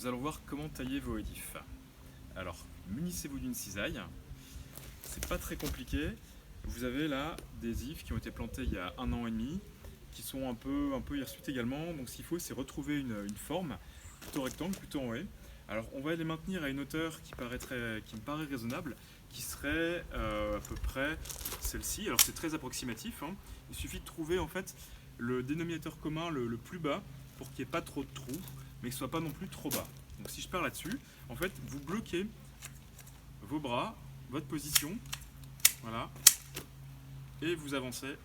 nous allons voir comment tailler vos édifs. Alors, munissez-vous d'une cisaille. C'est pas très compliqué. Vous avez là des ifs qui ont été plantés il y a 1 an et demi, qui sont un peu hirsutes également. Donc ce qu'il faut, c'est retrouver une forme, plutôt rectangle, plutôt en haie. Alors on va les maintenir à une hauteur qui me paraît raisonnable, qui serait à peu près celle-ci. Alors c'est très approximatif, hein. Il suffit de trouver en fait le dénominateur commun le plus bas pour qu'il n'y ait pas trop de trous, mais que ce soit pas non plus trop bas. Donc si je pars là-dessus, en fait vous bloquez vos bras, votre position, voilà, et vous avancez.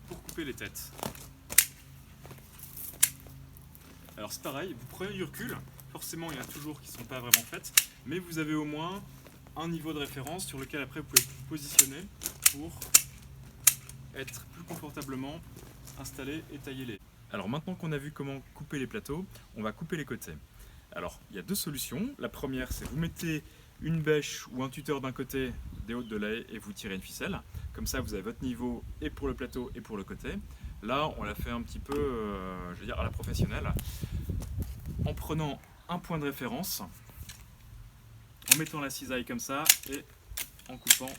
Pour couper les têtes. Alors c'est pareil, vous prenez du recul, forcément il y en a toujours qui ne sont pas vraiment faites, mais vous avez au moins un niveau de référence sur lequel après vous pouvez vous positionner pour être plus confortablement installé et tailler les. Alors maintenant qu'on a vu comment couper les plateaux, on va couper les côtés. Alors il y a deux solutions. La première, c'est vous mettez une bêche ou un tuteur d'un côté des hautes de la haie et vous tirez une ficelle. Comme ça vous avez votre niveau et pour le plateau et pour le côté. Là on l'a fait un petit peu je veux dire à la professionnelle, en prenant un point de référence, en mettant la cisaille comme ça et en coupant.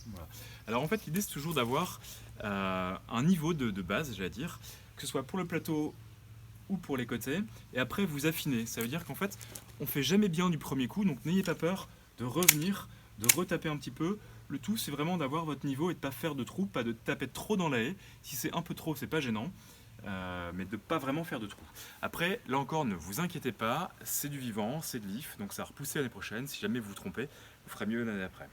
Voilà. Alors en fait l'idée c'est toujours d'avoir un niveau de base, j'allais dire, que ce soit pour le plateau ou pour les côtés, et après vous affinez. Ça veut dire qu'en fait on fait jamais bien du premier coup, donc n'ayez pas peur de revenir, de retaper un petit peu. Le tout c'est vraiment d'avoir votre niveau et de ne pas faire de trous, pas de taper trop dans la haie. Si c'est un peu trop, c'est pas gênant, mais de ne pas vraiment faire de trous. Après, là encore, ne vous inquiétez pas, c'est du vivant, c'est de l'if, donc ça va repousser l'année prochaine. Si jamais vous vous trompez, vous ferez mieux l'année après.